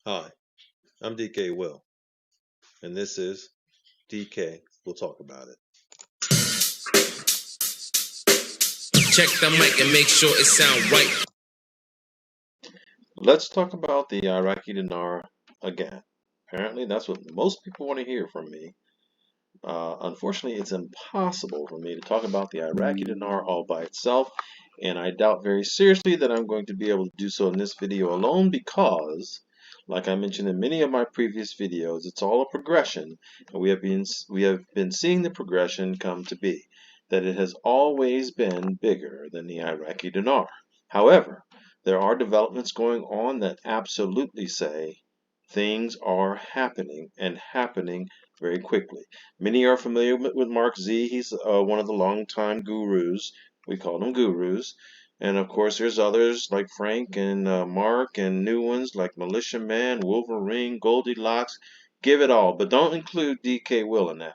Hi, I'm DK Will, and this is DK. We'll talk about it. Check the mic and make sure it sound right. Let's talk about the Iraqi dinar again. Apparently, that's what most people want to hear from me. Unfortunately, it's impossible for me to talk about the Iraqi dinar all by itself, and I doubt very seriously that I'm going to be able to do so in this video alone because, like I mentioned in many of my previous videos, it's all a progression, and we have been seeing the progression come to be, that it has always been bigger than the Iraqi dinar. However, there are developments going on that absolutely say things are happening and happening very quickly. Many are familiar with MarkZ. He's one of the longtime gurus. We call them gurus. And of course, there's others like Frank and Mark, and new ones like Militia Man, Wolverine, Goldilocks. Give it all, but don't include DK Will in that.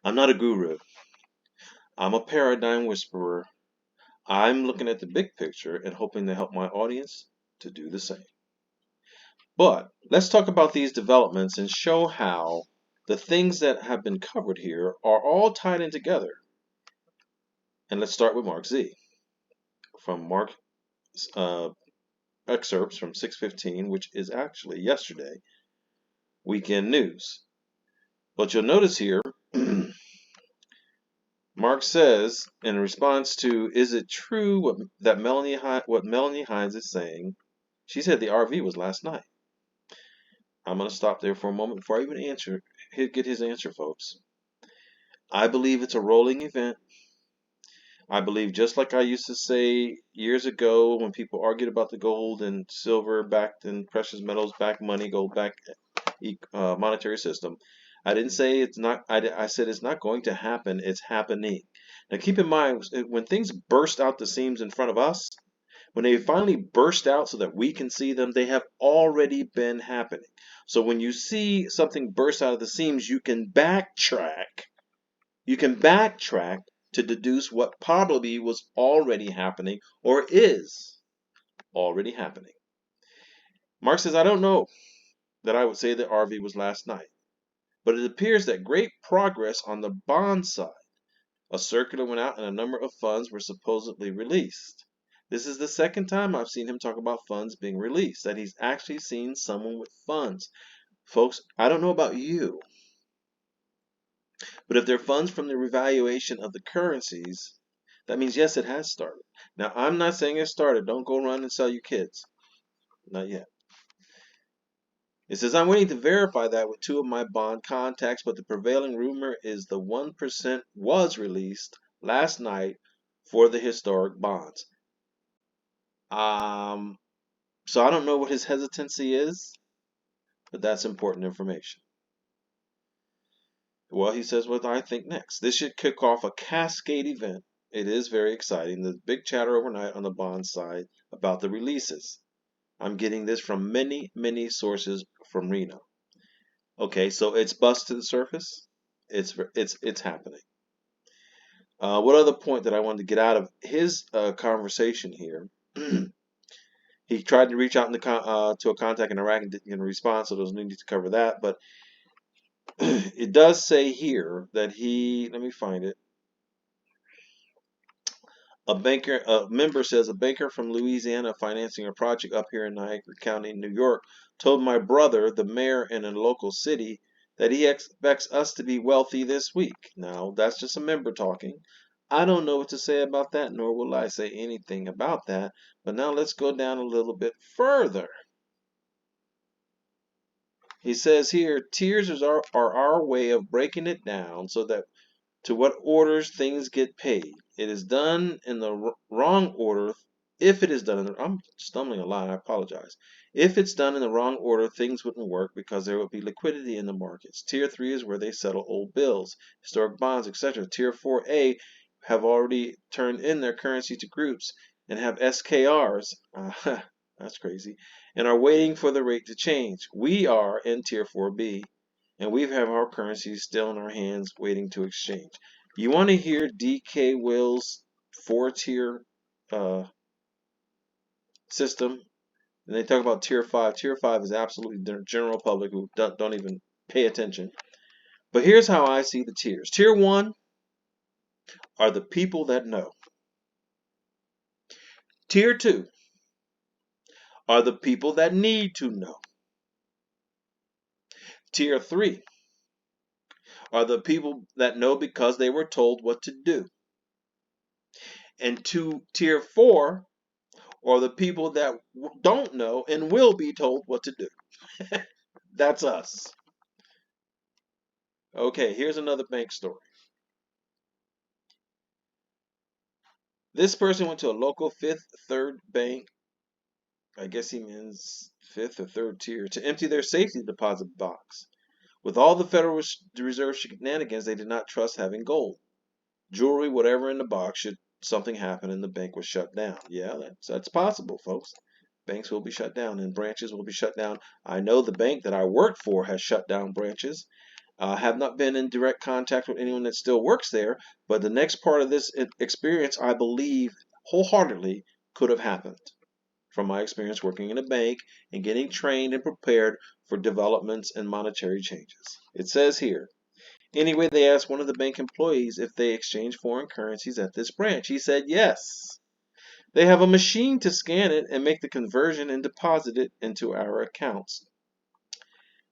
I'm not a guru. I'm a paradigm whisperer. I'm looking at the big picture and hoping to help my audience to do the same. But let's talk about these developments and show how the things that have been covered here are all tied in together. And let's start with MarkZ. From Mark's excerpts from 6/15, which is actually yesterday, weekend news. But you'll notice here, Mark says in response to, is it true what Melanie Hines is saying? She said the RV was last night. I'm going to stop there for a moment before I even get his answer, folks. I believe it's a rolling event. I believe, just like I used to say years ago when people argued about the gold and silver backed and precious metals backed money, gold backed monetary system, I didn't say it's not, I said it's not going to happen, it's happening. Now keep in mind, when things burst out the seams in front of us, when they finally burst out so that we can see them, they have already been happening. So when you see something burst out of the seams, you can backtrack. You can backtrack to deduce what probably was already happening or is already happening. Mark says, I don't know that I would say that RV was last night, but it appears that great progress on the bond side. A circular went out and a number of funds were supposedly released. This is the second time I've seen him talk about funds being released, that he's actually seen someone with funds. Folks, I don't know about you, but if they're funds from the revaluation of the currencies, that means yes, it has started. Now, I'm not saying it started. Don't go run and sell your kids. Not yet. It says, I'm waiting to verify that with two of my bond contacts, but the prevailing rumor is the 1% was released last night for the historic bonds. So I don't know what his hesitancy is, but that's important information. Well, he says, what I think next. This should kick off a cascade event. It is very exciting. The big chatter overnight on the bond side about the releases. I'm getting this from many, many sources from Reno. Okay, so it's bust to the surface. It's happening. What other point that I wanted to get out of his conversation here? He tried to reach out to a contact in Iraq and didn't get a response, so there's no need to cover that. But it does say here that let me find it. A member says a banker from Louisiana financing a project up here in Niagara County, New York, told my brother, the mayor in a local city, that he expects us to be wealthy this week. Now, that's just a member talking. I don't know what to say about that, nor will I say anything about that. But now let's go down a little bit further. He says here, tiers are our way of breaking it down so that to what orders things get paid. It is done in the wrong order. If it is done in the, I'm stumbling a lot, I apologize. If it's done in the wrong order, things wouldn't work because there would be liquidity in the markets. Tier 3 is where they settle old bills, historic bonds, etc. Tier 4A have already turned in their currency to groups and have SKRs. That's crazy. And are waiting for the rate to change. We are in Tier 4B. And we have our currency still in our hands waiting to exchange. You want to hear DK Will's 4-tier system? And they talk about tier 5. Tier 5 is absolutely the general public who don't even pay attention. But here's how I see the tiers. Tier 1 are the people that know. Tier 2 are the people that need to know. Tier 3 are the people that know because they were told what to do. And tier 4 are the people that don't know and will be told what to do. That's us. Okay, here's another bank story. This person went to a local fifth third bank, I guess he means fifth or third tier, to empty their safety deposit box. With all the Federal Reserve shenanigans, they did not trust having gold, jewelry, whatever in the box should something happen and the bank was shut down. Yeah, that's possible, folks. Banks will be shut down and branches will be shut down. I know the bank that I work for has shut down branches. Have not been in direct contact with anyone that still works there, but the next part of this experience, I believe wholeheartedly, could have happened from my experience working in a bank and getting trained and prepared for developments and monetary changes. It says here, anyway, they asked one of the bank employees if they exchange foreign currencies at this branch. He said yes. They have a machine to scan it and make the conversion and deposit it into our accounts.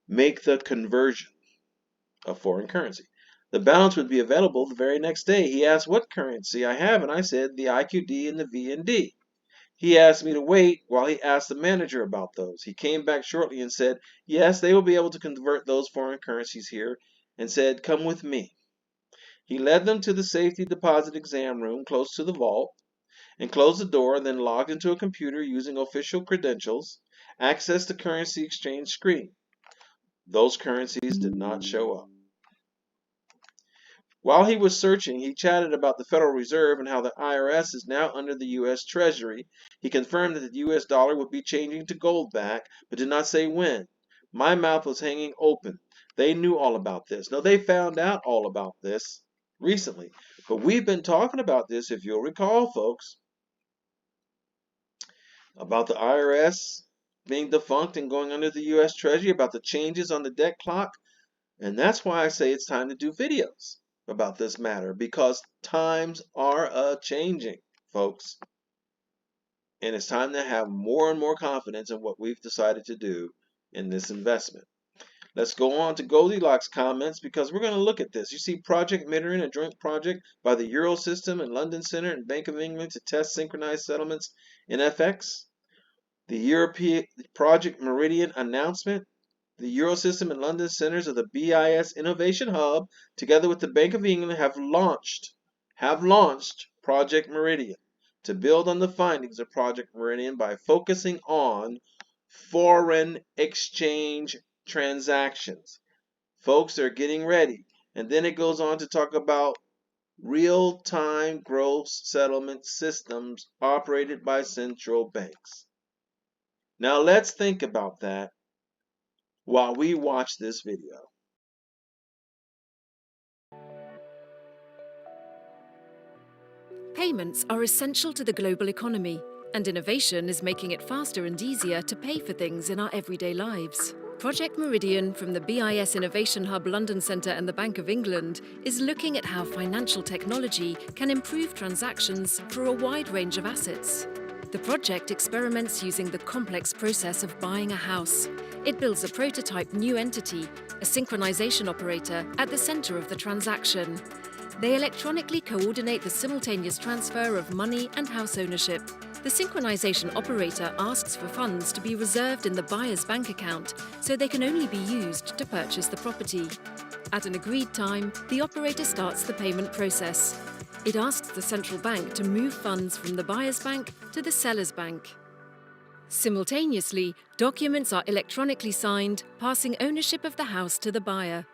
Make the conversion of foreign currency. The balance would be available the very next day. He asked what currency I have, and I said the IQD and the VND. He asked me to wait while he asked the manager about those. He came back shortly and said, yes, they will be able to convert those foreign currencies here, and said, come with me. He led them to the safety deposit exam room close to the vault, and closed the door, then logged into a computer using official credentials, accessed the currency exchange screen. Those currencies did not show up. While he was searching, he chatted about the Federal Reserve and how the IRS is now under the U.S. Treasury. He confirmed that the U.S. dollar would be changing to gold back, but did not say when. My mouth was hanging open. They knew all about this. No, they found out all about this recently. But we've been talking about this, if you'll recall, folks, about the IRS being defunct and going under the U.S. Treasury, about the changes on the debt clock. And that's why I say it's time to do videos about this matter, because times are a-changing, folks. And it's time to have more and more confidence in what we've decided to do in this investment. Let's go on to Goldilocks comments, because we're going to look at this. You see Project Meridian, a joint project by the Eurosystem and London Center and Bank of England to test synchronized settlements in FX. The European Project Meridian announcement. The Eurosystem and London Centers of the BIS Innovation Hub, together with the Bank of England, have launched Project Meridian to build on the findings of Project Meridian by focusing on foreign exchange transactions. Folks, they're getting ready. And then it goes on to talk about real-time gross settlement systems operated by central banks. Now let's think about that while we watch this video. Payments are essential to the global economy, and innovation is making it faster and easier to pay for things in our everyday lives. Project Meridian from the BIS Innovation Hub London Centre and the Bank of England is looking at how financial technology can improve transactions for a wide range of assets. The project experiments using the complex process of buying a house. It builds a prototype new entity, a synchronization operator, at the center of the transaction. They electronically coordinate the simultaneous transfer of money and house ownership. The synchronization operator asks for funds to be reserved in the buyer's bank account so they can only be used to purchase the property. At an agreed time, the operator starts the payment process. It asks the central bank to move funds from the buyer's bank to the seller's bank. Simultaneously, documents are electronically signed, passing ownership of the house to the buyer.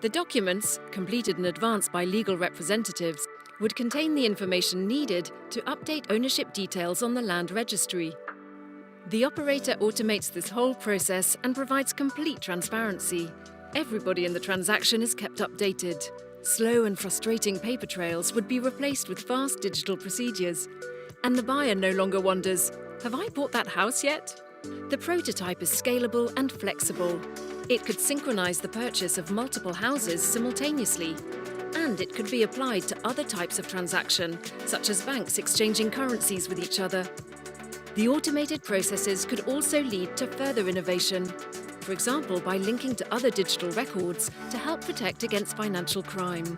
The documents, completed in advance by legal representatives, would contain the information needed to update ownership details on the land registry. The operator automates this whole process and provides complete transparency. Everybody in the transaction is kept updated. Slow and frustrating paper trails would be replaced with fast digital procedures. And the buyer no longer wonders, have I bought that house yet? The prototype is scalable and flexible. It could synchronize the purchase of multiple houses simultaneously, and it could be applied to other types of transaction, such as banks exchanging currencies with each other. The automated processes could also lead to further innovation, for example by linking to other digital records to help protect against financial crime.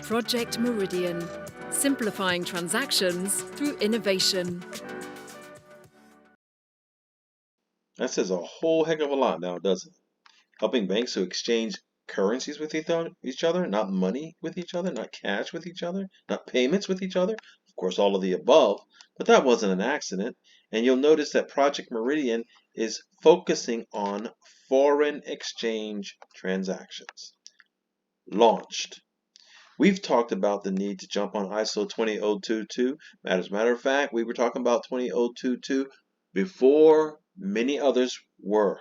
Project Meridian, simplifying transactions through innovation. That says a whole heck of a lot now, doesn't it? Helping banks to exchange currencies with each other, not money with each other, not cash with each other, not payments with each other. Of course, all of the above, but that wasn't an accident. And you'll notice that Project Meridian is focusing on foreign exchange transactions. Launched. We've talked about the need to jump on ISO 20022. As a matter of fact, we were talking about 20022 before many others were.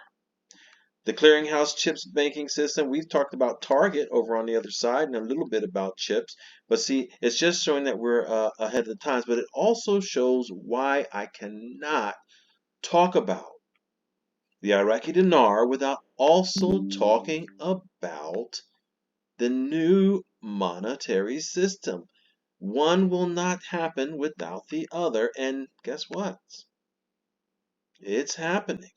The clearinghouse chips banking system, we've talked about Target over on the other side and a little bit about chips. But see, it's just showing that we're ahead of the times. But it also shows why I cannot talk about the Iraqi dinar without also talking about the new monetary system. One will not happen without the other. And guess what? It's happening.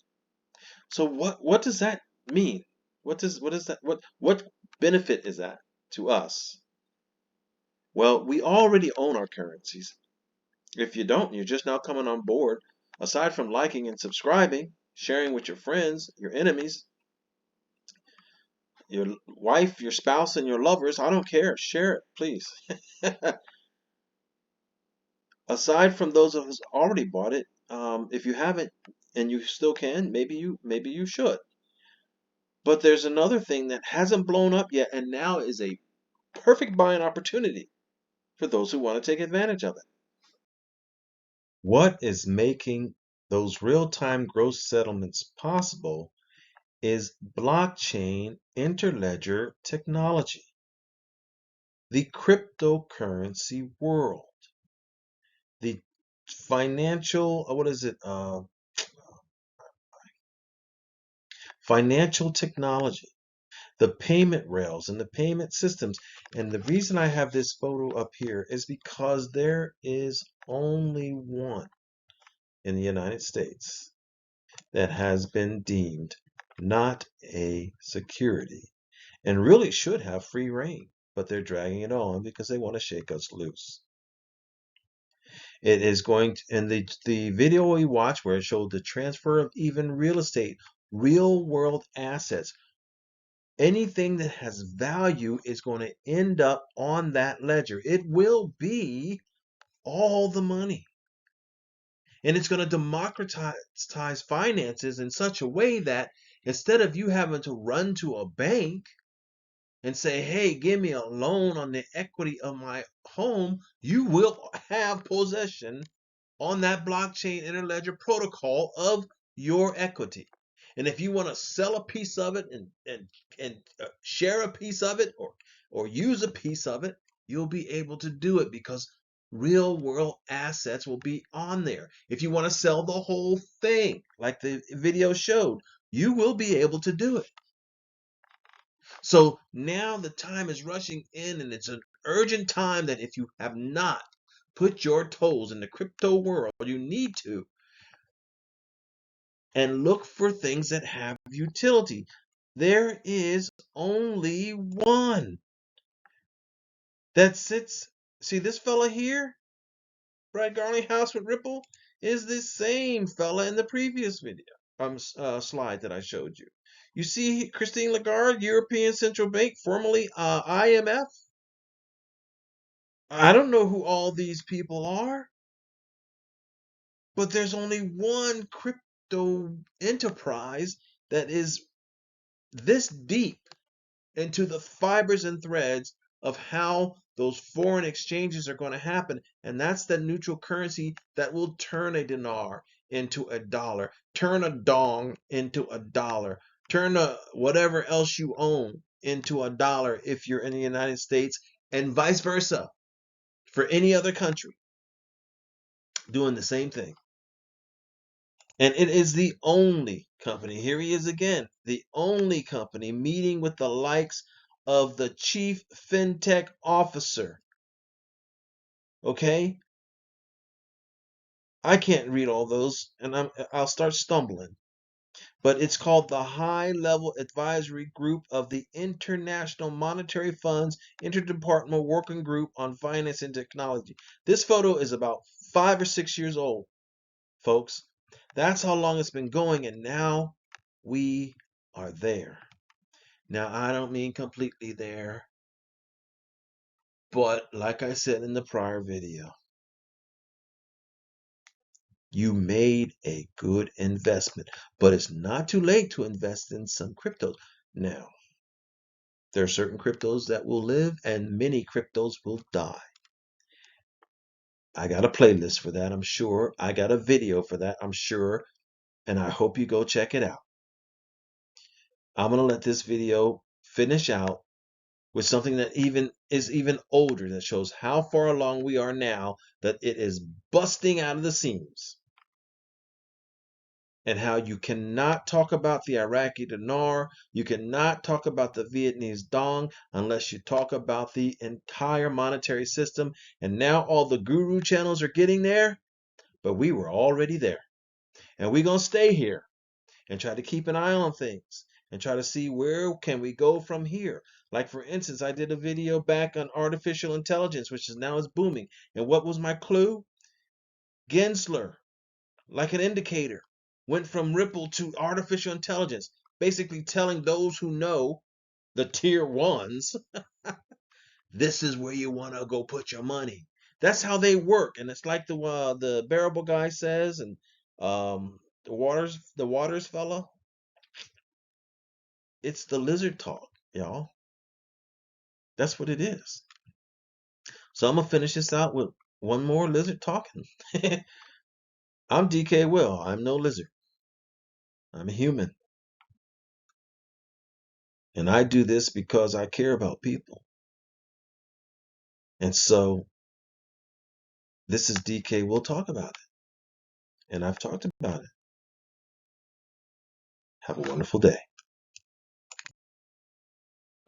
So what does that mean? What is that? What benefit is that to us? Well, we already own our currencies. If you don't, you're just now coming on board. Aside from liking and subscribing, sharing with your friends, your enemies, your wife, your spouse, and your lovers, I don't care. Share it, please. Aside from those of us already bought it, if you haven't and you still can, maybe you should. But there's another thing that hasn't blown up yet and now is a perfect buying opportunity for those who want to take advantage of it. What is making those real-time gross settlements possible is blockchain interledger technology, the cryptocurrency world, the financial, financial technology, the payment rails and the payment systems. And the reason I have this photo up here is because there is only one in the United States that has been deemed not a security and really should have free reign, but they're dragging it on because they want to shake us loose. It is going to, in the video we watched where it showed the transfer of even real estate, real world assets, anything that has value is going to end up on that ledger. It will be all the money. And it's going to democratize finances in such a way that instead of you having to run to a bank and say, hey, give me a loan on the equity of my home, you will have possession on that blockchain interledger protocol of your equity. And if you want to sell a piece of it and share a piece of it or use a piece of it, you'll be able to do it because real world assets will be on there. If you want to sell the whole thing, like the video showed, you will be able to do it. So now the time is rushing in, and it's an urgent time that if you have not put your toes in the crypto world, you need to, and look for things that have utility. There is only one that sits. See this fella here, Brad Garlinghouse with Ripple, is the same fella in the previous video slide that I showed you. You see Christine Lagarde, European Central Bank, formerly IMF. I don't know who all these people are, but there's only one crypto enterprise that is this deep into the fibers and threads of how those foreign exchanges are going to happen. And that's the neutral currency that will turn a dinar into a dollar, turn a dong into a dollar, turn whatever else you own into a dollar if you're in the United States, and vice versa for any other country doing the same thing. And it is the only company, here he is again, the only company meeting with the likes of the chief fintech officer. Okay? I can't read all those, and I'll start stumbling. But it's called the High Level Advisory Group of the International Monetary Fund's Interdepartmental Working Group on Finance and Technology. This photo is about 5 or 6 years old, folks. That's how long it's been going, and now we are there. Now, I don't mean completely there, but like I said in the prior video, you made a good investment, but it's not too late to invest in some cryptos. Now, there are certain cryptos that will live and many cryptos will die. I got a playlist for that, I'm sure. I got a video for that, I'm sure. And I hope you go check it out. I'm going to let this video finish out with something that is even older, that shows how far along we are now, that it is busting out of the seams. And how you cannot talk about the Iraqi dinar, you cannot talk about the Vietnamese dong unless you talk about the entire monetary system. And now all the guru channels are getting there, but we were already there. And we're going to stay here and try to keep an eye on things and try to see where can we go from here. Like, for instance, I did a video back on artificial intelligence, which is now booming. And what was my clue? Gensler, like an indicator, went from Ripple to artificial intelligence, basically telling those who know, the tier ones, this is where you want to go put your money. That's how they work. And it's like the bearable guy says, and the waters fella, it's the lizard talk, y'all. That's what it is. So I'm gonna finish this out with one more lizard talking. I'm DK Will. I'm no lizard. I'm a human. And I do this because I care about people. And so this is DK. We'll talk about it. And I've talked about it. Have a wonderful day.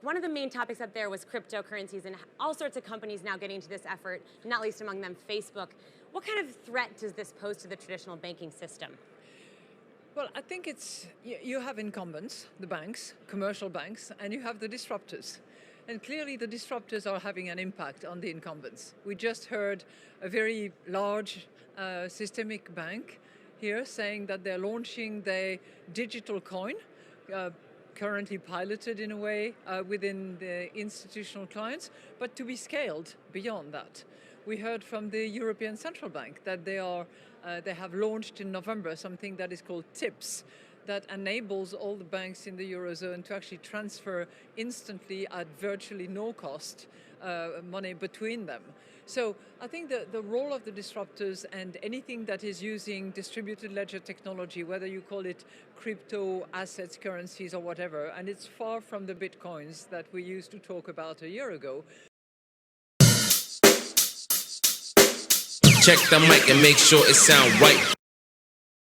One of the main topics up there was cryptocurrencies and all sorts of companies now getting into this effort, not least among them Facebook. What kind of threat does this pose to the traditional banking system? Well, I think it's, you have incumbents, the banks, commercial banks, and you have the disruptors. And clearly the disruptors are having an impact on the incumbents. We just heard a very large systemic bank here saying that they're launching their digital coin, currently piloted in a way within the institutional clients, but to be scaled beyond that. We heard from the European Central Bank that they have launched in November something that is called TIPS, that enables all the banks in the Eurozone to actually transfer instantly at virtually no cost money between them. So I think the role of the disruptors and anything that is using distributed ledger technology, whether you call it crypto assets, currencies or whatever, and it's far from the bitcoins that we used to talk about a year ago. Check the mic and make sure it sound right.